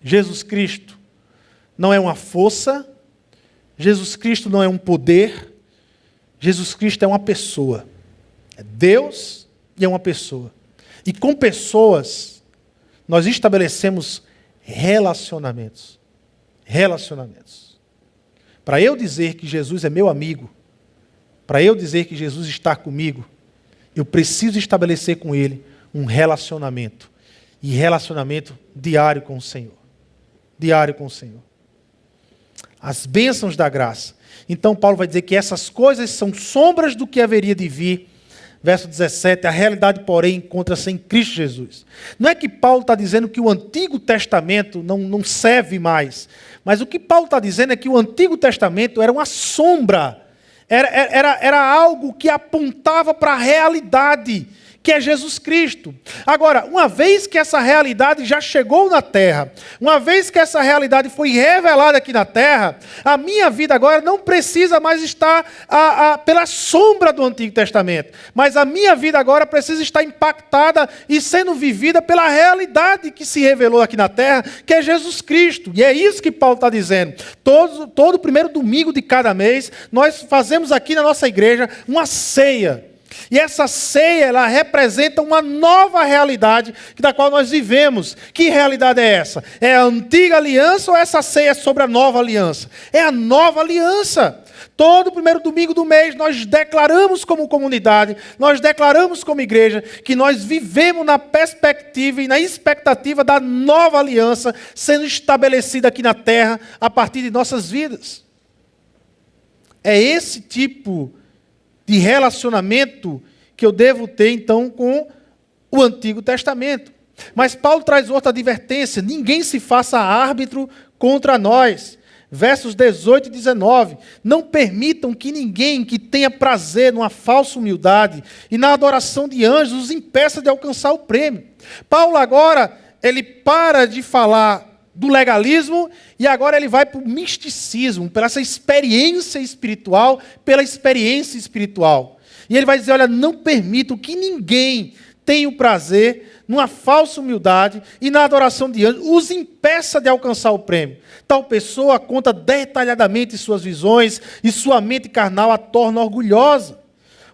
Jesus Cristo não é uma força. Jesus Cristo não é um poder. Jesus Cristo é uma pessoa. É Deus e é uma pessoa. E com pessoas, nós estabelecemos relacionamentos. Relacionamentos. Para eu dizer que Jesus é meu amigo, para eu dizer que Jesus está comigo, eu preciso estabelecer com Ele um relacionamento. E relacionamento diário com o Senhor. Diário com o Senhor. As bênçãos da graça. Então Paulo vai dizer que essas coisas são sombras do que haveria de vir. Verso 17, a realidade, porém, encontra-se em Cristo Jesus. Não é que Paulo está dizendo que o Antigo Testamento não serve mais, mas o que Paulo está dizendo é que o Antigo Testamento era uma sombra, era algo que apontava para a realidade, que é Jesus Cristo. Agora, uma vez que essa realidade já chegou na terra, uma vez que essa realidade foi revelada aqui na terra, a minha vida agora não precisa mais estar pela sombra do Antigo Testamento, mas a minha vida agora precisa estar impactada e sendo vivida pela realidade que se revelou aqui na terra, que é Jesus Cristo. E é isso que Paulo está dizendo. Todo primeiro domingo de cada mês, nós fazemos aqui na nossa igreja uma ceia. E essa ceia, ela representa uma nova realidade da qual nós vivemos. Que realidade é essa? É a antiga aliança ou essa ceia é sobre a nova aliança? É a nova aliança. Todo primeiro domingo do mês nós declaramos como comunidade, nós declaramos como igreja que nós vivemos na perspectiva e na expectativa da nova aliança sendo estabelecida aqui na terra a partir de nossas vidas. É esse tipo de relacionamento que eu devo ter, então, com o Antigo Testamento. Mas Paulo traz outra advertência: ninguém se faça árbitro contra nós. Versos 18 e 19. Não permitam que ninguém que tenha prazer numa falsa humildade e na adoração de anjos os impeça de alcançar o prêmio. Paulo agora, ele para de falar do legalismo e agora ele vai para o misticismo, para essa experiência espiritual, pela experiência espiritual. E ele vai dizer, olha, não permitam que ninguém tenha o prazer numa falsa humildade e na adoração de anjos, os impeça de alcançar o prêmio. Tal pessoa conta detalhadamente suas visões e sua mente carnal a torna orgulhosa.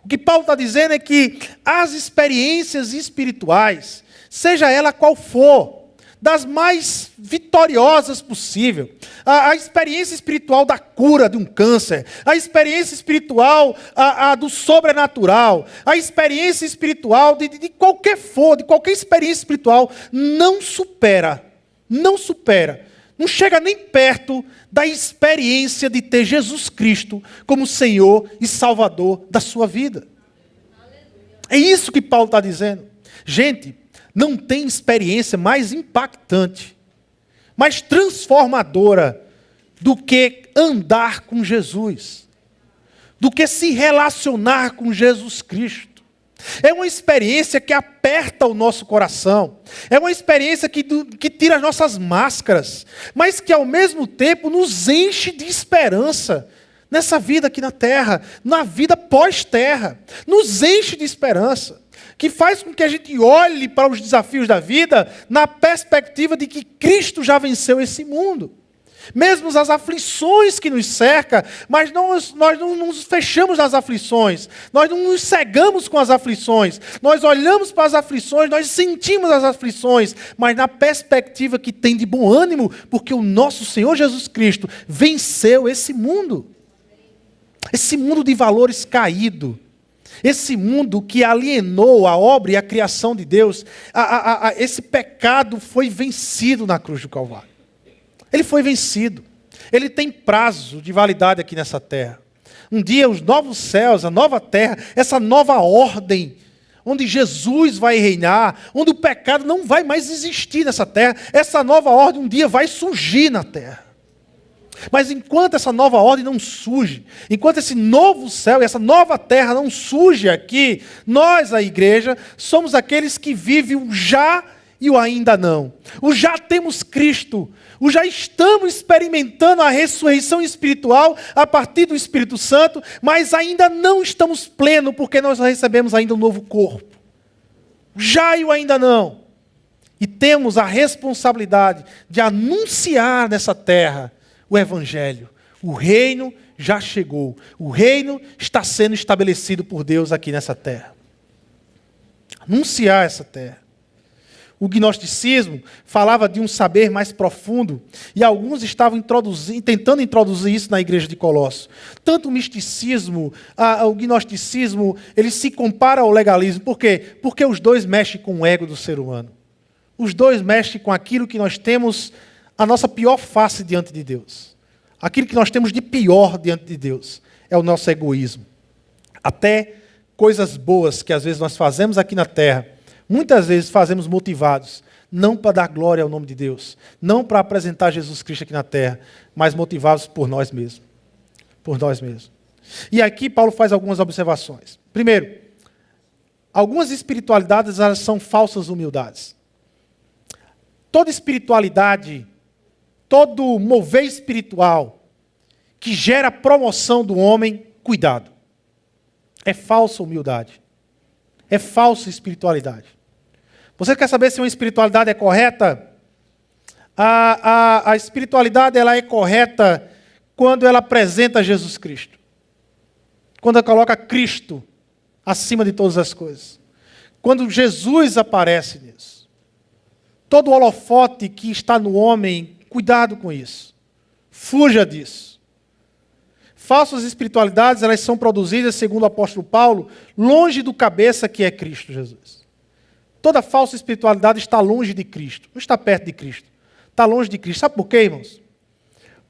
O que Paulo está dizendo é que as experiências espirituais, seja ela qual for, das mais vitoriosas possível, a experiência espiritual da cura de um câncer, a experiência espiritual do sobrenatural, a experiência espiritual de qualquer experiência espiritual, não chega nem perto da experiência de ter Jesus Cristo como Senhor e Salvador da sua vida. É isso que Paulo está dizendo. Gente, não tem experiência mais impactante, mais transformadora do que andar com Jesus, do que se relacionar com Jesus Cristo. É uma experiência que aperta o nosso coração, é uma experiência que tira as nossas máscaras, mas que ao mesmo tempo nos enche de esperança nessa vida aqui na terra, na vida pós-terra, nos enche de esperança, que faz com que a gente olhe para os desafios da vida na perspectiva de que Cristo já venceu esse mundo. Mesmo as aflições que nos cercam, mas nós não nos fechamos nas aflições, nós não nos cegamos com as aflições, nós olhamos para as aflições, nós sentimos as aflições, mas na perspectiva que tem de bom ânimo, porque o nosso Senhor Jesus Cristo venceu esse mundo de valores caído, esse mundo que alienou a obra e a criação de Deus. Esse pecado foi vencido na cruz do Calvário. Ele foi vencido. Ele tem prazo de validade aqui nessa terra. Um dia os novos céus, a nova terra, essa nova ordem, onde Jesus vai reinar, onde o pecado não vai mais existir nessa terra, essa nova ordem um dia vai surgir na terra. Mas enquanto essa nova ordem não surge, enquanto esse novo céu e essa nova terra não surge aqui, nós, a igreja, somos aqueles que vivem o já e o ainda não. O já temos Cristo, o já estamos experimentando a ressurreição espiritual a partir do Espírito Santo, mas ainda não estamos plenos porque nós recebemos ainda um novo corpo. O já e o ainda não. E temos a responsabilidade de anunciar nessa terra o Evangelho. O reino já chegou. O reino está sendo estabelecido por Deus aqui nessa terra. Anunciar essa terra. O gnosticismo falava de um saber mais profundo e alguns estavam tentando introduzir isso na igreja de Colossos. Tanto o misticismo, o gnosticismo, ele se compara ao legalismo. Por quê? Porque os dois mexem com o ego do ser humano. Os dois mexem com aquilo que nós temos, a nossa pior face diante de Deus. Aquilo que nós temos de pior diante de Deus é o nosso egoísmo. Até coisas boas que às vezes nós fazemos aqui na terra, muitas vezes fazemos motivados, não para dar glória ao nome de Deus, não para apresentar Jesus Cristo aqui na terra, mas motivados por nós mesmos. Por nós mesmos. E aqui Paulo faz algumas observações. Primeiro, algumas espiritualidades elas são falsas humildades. Toda espiritualidade, todo mover espiritual que gera promoção do homem, cuidado. É falsa humildade. É falsa espiritualidade. Você quer saber se uma espiritualidade é correta? A espiritualidade ela é correta quando ela apresenta Jesus Cristo. Quando ela coloca Cristo acima de todas as coisas. Quando Jesus aparece nisso. Todo holofote que está no homem, cuidado com isso. Fuja disso. Falsas espiritualidades, elas são produzidas, segundo o apóstolo Paulo, longe do cabeça que é Cristo Jesus. Toda falsa espiritualidade está longe de Cristo, não está perto de Cristo. Está longe de Cristo. Sabe por quê, irmãos?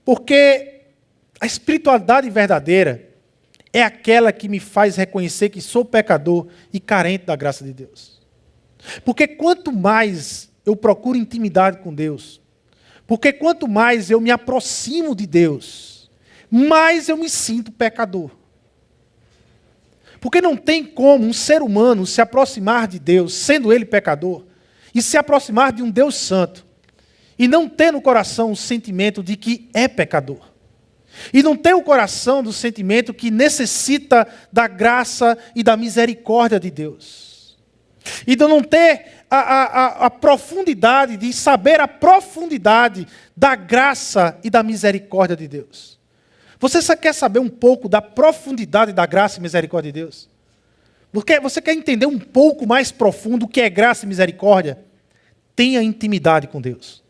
Porque a espiritualidade verdadeira, é aquela que me faz reconhecer que sou pecador e carente da graça de Deus. Porque quanto mais eu procuro intimidade com Deus, porque quanto mais eu me aproximo de Deus, mais eu me sinto pecador. Porque não tem como um ser humano se aproximar de Deus, sendo ele pecador, e se aproximar de um Deus santo, e não ter no coração o sentimento de que é pecador. E não ter o coração do sentimento que necessita da graça e da misericórdia de Deus. E de não ter a profundidade, de saber a profundidade da graça e da misericórdia de Deus. Você só quer saber um pouco da profundidade da graça e misericórdia de Deus? Porque você quer entender um pouco mais profundo o que é graça e misericórdia? Tenha intimidade com Deus.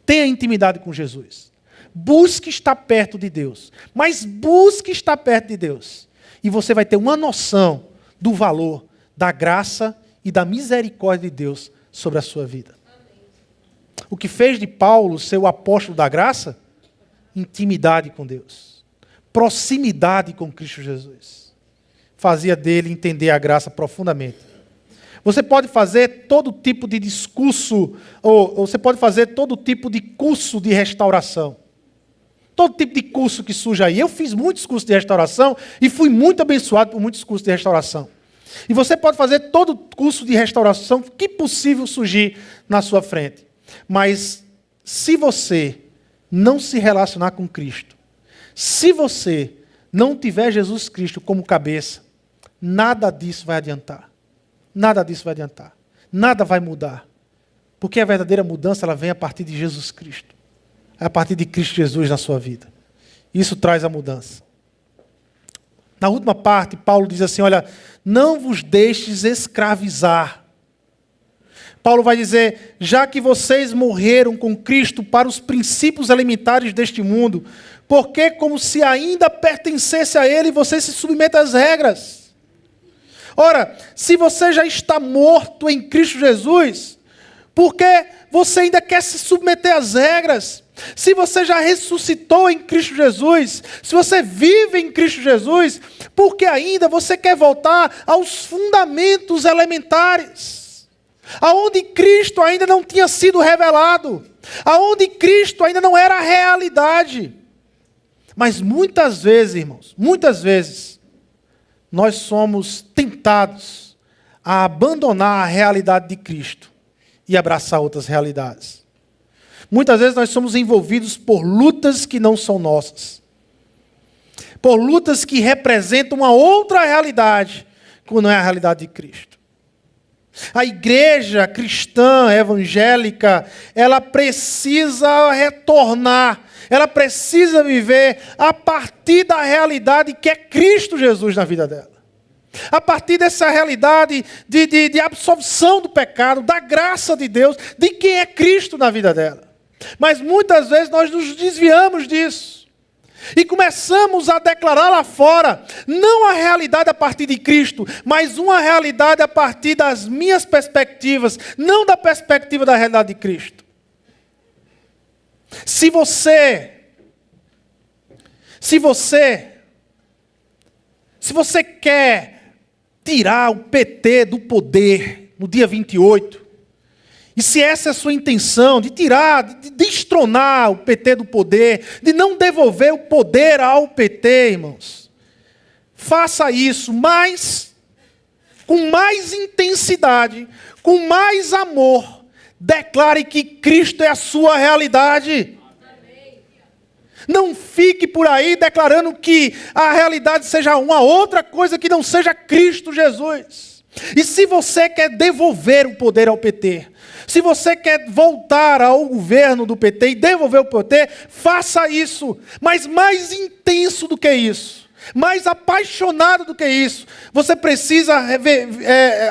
Tenha intimidade com Jesus. Busque estar perto de Deus. Mas busque estar perto de Deus. E você vai ter uma noção do valor da graça e da misericórdia de Deus sobre a sua vida. O que fez de Paulo ser o apóstolo da graça? Intimidade com Deus. Proximidade com Cristo Jesus. Fazia dele entender a graça profundamente. Você pode fazer todo tipo de discurso, ou você pode fazer todo tipo de curso de restauração. Todo tipo de curso que surge aí. Eu fiz muitos cursos de restauração e fui muito abençoado por muitos cursos de restauração. E você pode fazer todo curso de restauração que possível surgir na sua frente. Mas se você não se relacionar com Cristo, se você não tiver Jesus Cristo como cabeça, nada disso vai adiantar. Nada disso vai adiantar. Nada vai mudar. Porque a verdadeira mudança ela vem a partir de Jesus Cristo. É a partir de Cristo Jesus na sua vida. Isso traz a mudança. Na última parte, Paulo diz assim, olha, não vos deixes escravizar. Paulo vai dizer, já que vocês morreram com Cristo para os princípios elementares deste mundo, porque como se ainda pertencesse a Ele, você se submete às regras. Ora, se você já está morto em Cristo Jesus, por que você ainda quer se submeter às regras? Se você já ressuscitou em Cristo Jesus, se você vive em Cristo Jesus, por que ainda você quer voltar aos fundamentos elementares? Aonde Cristo ainda não tinha sido revelado, aonde Cristo ainda não era a realidade. Mas muitas vezes, irmãos, muitas vezes, nós somos tentados a abandonar a realidade de Cristo e abraçar outras realidades. Muitas vezes nós somos envolvidos por lutas que não são nossas. Por lutas que representam uma outra realidade, que não é a realidade de Cristo. A igreja cristã, evangélica, ela precisa retornar, ela precisa viver a partir da realidade que é Cristo Jesus na vida dela. A partir dessa realidade de absolvição do pecado, da graça de Deus, de quem é Cristo na vida dela. Mas muitas vezes nós nos desviamos disso. E começamos a declarar lá fora, não a realidade a partir de Cristo, mas uma realidade a partir das minhas perspectivas, não da perspectiva da realidade de Cristo. Se você quer tirar o PT do poder no dia 28, e se essa é a sua intenção, de tirar, de destronar o PT do poder, de não devolver o poder ao PT, irmãos, faça isso, mas com mais intensidade, com mais amor, declare que Cristo é a sua realidade. Não fique por aí declarando que a realidade seja uma outra coisa que não seja Cristo Jesus. E se você quer devolver o poder ao PT, se você quer voltar ao governo do PT e devolver o PT, faça isso. Mas mais intenso do que isso, mais apaixonado do que isso, você precisa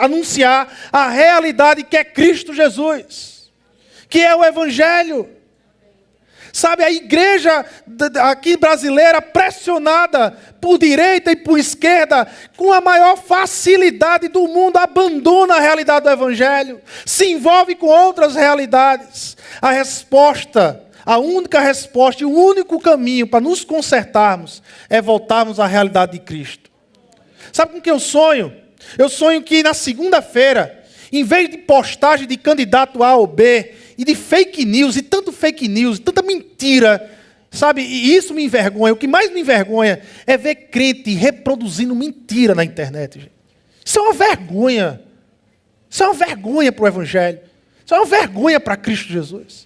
anunciar a realidade que é Cristo Jesus, que é o Evangelho. Sabe, a igreja aqui brasileira, pressionada por direita e por esquerda, com a maior facilidade do mundo, abandona a realidade do Evangelho, se envolve com outras realidades. A resposta A única resposta e o único caminho para nos consertarmos é voltarmos à realidade de Cristo. Sabe com que eu sonho? Eu sonho que na segunda-feira, em vez de postagem de candidato A ou B, e de fake news, e tanta mentira, sabe? E isso me envergonha. O que mais me envergonha é ver crente reproduzindo mentira na internet, gente. Isso é uma vergonha. Isso é uma vergonha para o Evangelho. Isso é uma vergonha para Cristo Jesus.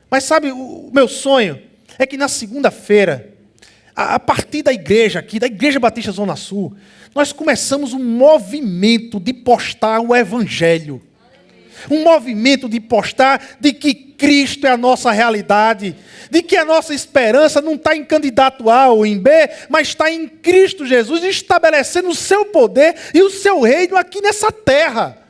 Mas sabe, o meu sonho é que na segunda-feira, a partir da igreja aqui, da Igreja Batista Zona Sul, nós começamos um movimento de postar o Evangelho. Um movimento de postar de que Cristo é a nossa realidade, de que a nossa esperança não está em candidato A ou em B, mas está em Cristo Jesus, estabelecendo o seu poder e o seu reino aqui nessa terra.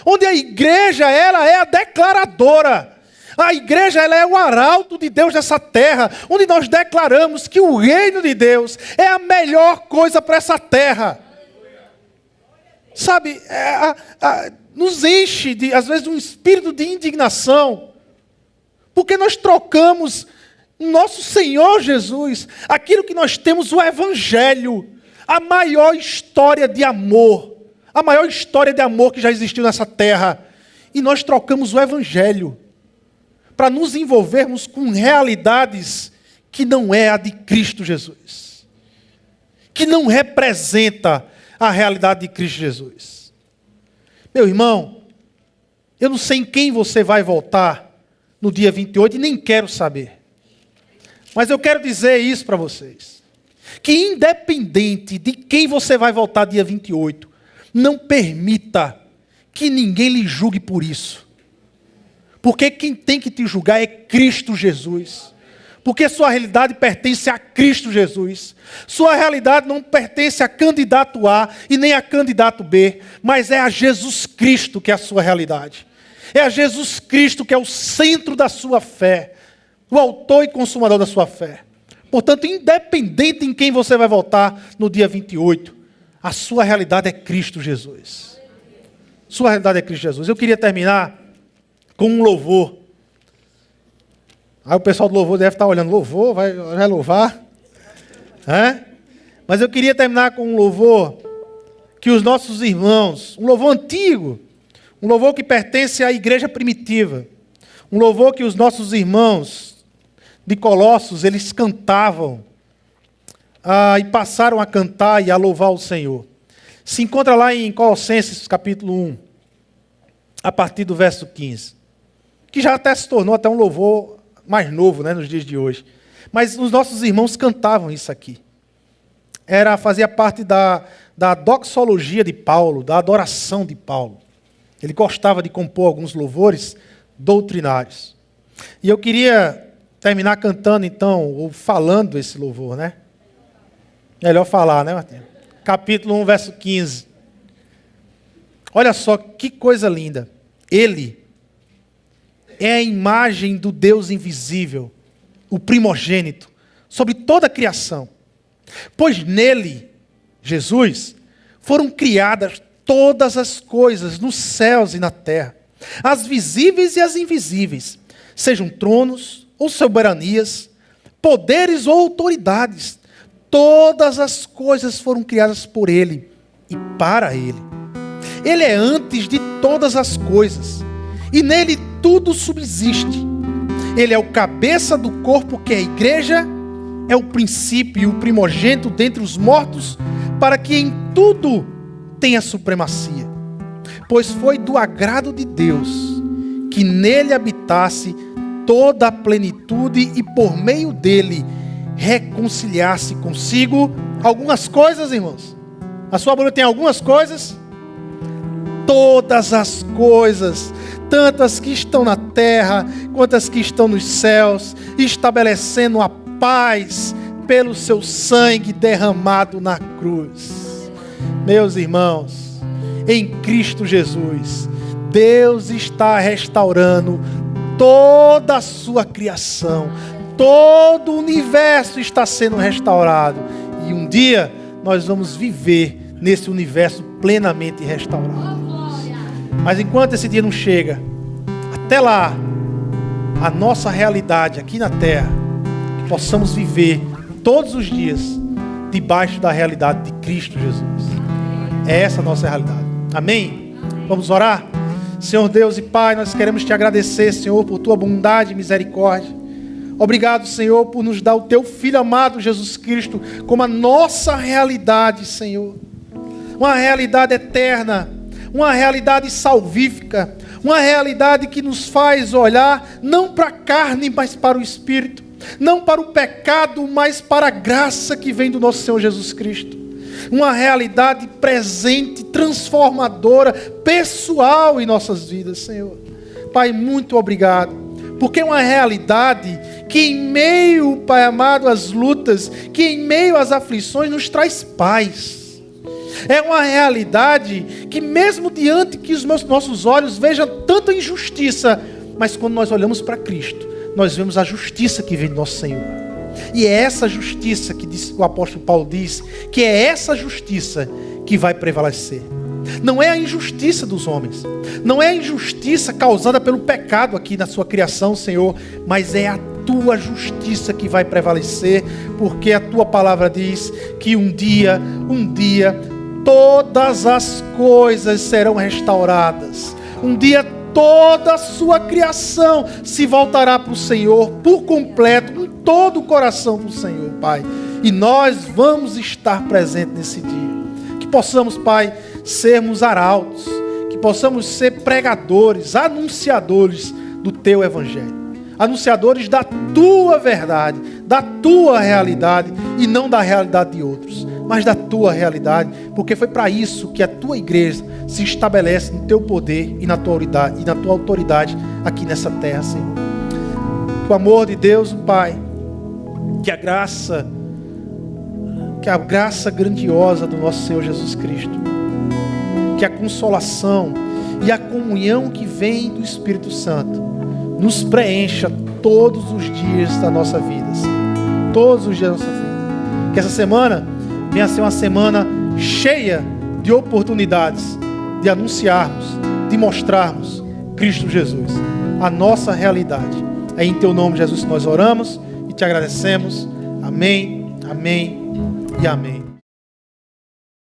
Onde a igreja, ela é a declaradora. A igreja, ela é o arauto de Deus nessa terra, onde nós declaramos que o reino de Deus é a melhor coisa para essa terra. Sabe, nos enche, às vezes, de um espírito de indignação, porque nós trocamos nosso Senhor Jesus, aquilo que nós temos, o Evangelho, a maior história de amor que já existiu nessa terra, e nós trocamos o Evangelho para nos envolvermos com realidades que não é a de Cristo Jesus, que não representa a realidade de Cristo Jesus. Meu irmão, eu não sei em quem você vai votar no dia 28 e nem quero saber. Mas eu quero dizer isso para vocês, que independente de quem você vai votar dia 28, não permita que ninguém lhe julgue por isso. Porque quem tem que te julgar é Cristo Jesus. Porque sua realidade pertence a Cristo Jesus. Sua realidade não pertence a candidato A e nem a candidato B, mas é a Jesus Cristo que é a sua realidade. É a Jesus Cristo que é o centro da sua fé, o autor e consumador da sua fé. Portanto, independente em quem você vai votar no dia 28, a sua realidade é Cristo Jesus. Sua realidade é Cristo Jesus. Eu queria terminar com um louvor. Aí o pessoal do louvor deve estar olhando, louvor, vai louvar? Mas eu queria terminar com um louvor que os nossos irmãos, um louvor antigo, um louvor que pertence à igreja primitiva, um louvor que os nossos irmãos de Colossos, eles cantavam e passaram a cantar e a louvar o Senhor. Se encontra lá em Colossenses capítulo 1, a partir do verso 15. Que já até se tornou até um louvor mais novo, né, nos dias de hoje. Mas os nossos irmãos cantavam isso aqui. Fazia parte da doxologia de Paulo, da adoração de Paulo. Ele gostava de compor alguns louvores doutrinários. E eu queria terminar cantando, então, ou falando esse louvor, né? Melhor falar, né, Martinho? Capítulo 1, verso 15. Olha só que coisa linda. Ele é a imagem do Deus invisível, o primogênito, sobre toda a criação. Pois nele, Jesus, foram criadas todas as coisas nos céus e na terra, as visíveis e as invisíveis, sejam tronos ou soberanias, poderes ou autoridades. Todas as coisas foram criadas por ele e para ele. Ele é antes de todas as coisas, e nele tudo subsiste. Ele é o cabeça do corpo que é a igreja, é o princípio e o primogênito dentre os mortos, para que em tudo tenha supremacia. Pois foi do agrado de Deus que nele habitasse toda a plenitude e por meio dele reconciliasse consigo algumas coisas, irmãos. A sua Bíblia tem algumas coisas? Todas as coisas, tanto as que estão na terra, quanto as que estão nos céus, estabelecendo a paz pelo seu sangue derramado na cruz. Meus irmãos, em Cristo Jesus, Deus está restaurando toda a sua criação, todo o universo está sendo restaurado, e um dia nós vamos viver nesse universo plenamente restaurado. Mas enquanto esse dia não chega, até lá, a nossa realidade aqui na terra, que possamos viver todos os dias debaixo da realidade de Cristo Jesus. É essa a nossa realidade. Amém? Vamos orar? Senhor Deus e Pai, nós queremos te agradecer, Senhor, por tua bondade e misericórdia. Obrigado, Senhor, por nos dar o teu Filho amado, Jesus Cristo, como a nossa realidade, Senhor. Uma realidade eterna, uma realidade salvífica, uma realidade que nos faz olhar não para a carne, mas para o Espírito. Não para o pecado, mas para a graça que vem do nosso Senhor Jesus Cristo. Uma realidade presente, transformadora, pessoal em nossas vidas, Senhor. Pai, muito obrigado. Porque é uma realidade que em meio, Pai amado, às lutas, que em meio às aflições nos traz paz. É uma realidade que mesmo diante que os nossos olhos vejam tanta injustiça, mas quando nós olhamos para Cristo, nós vemos a justiça que vem do nosso Senhor. E é essa justiça que o apóstolo Paulo diz, que é essa justiça que vai prevalecer. Não é a injustiça dos homens, não é a injustiça causada pelo pecado aqui na sua criação, Senhor, mas é a tua justiça que vai prevalecer, porque a tua palavra diz que um dia, todas as coisas serão restauradas. Um dia toda a sua criação se voltará para o Senhor por completo, com todo o coração para o Senhor, Pai. E nós vamos estar presentes nesse dia. Que possamos, Pai, sermos arautos, que possamos ser pregadores, anunciadores do Teu Evangelho. Anunciadores da Tua verdade, da Tua realidade e não da realidade de outros, mas da Tua realidade, porque foi para isso que a Tua igreja se estabelece no Teu poder e na Tua autoridade aqui nessa terra, Senhor. Que o amor de Deus, Pai, que a graça grandiosa do nosso Senhor Jesus Cristo, que a consolação e a comunhão que vem do Espírito Santo nos preencha todos os dias da nossa vida, Senhor. Todos os dias da nossa vida. Que essa semana venha a ser uma semana cheia de oportunidades de anunciarmos, de mostrarmos Cristo Jesus, a nossa realidade. É em Teu nome, Jesus, que nós oramos e Te agradecemos. Amém, amém e amém.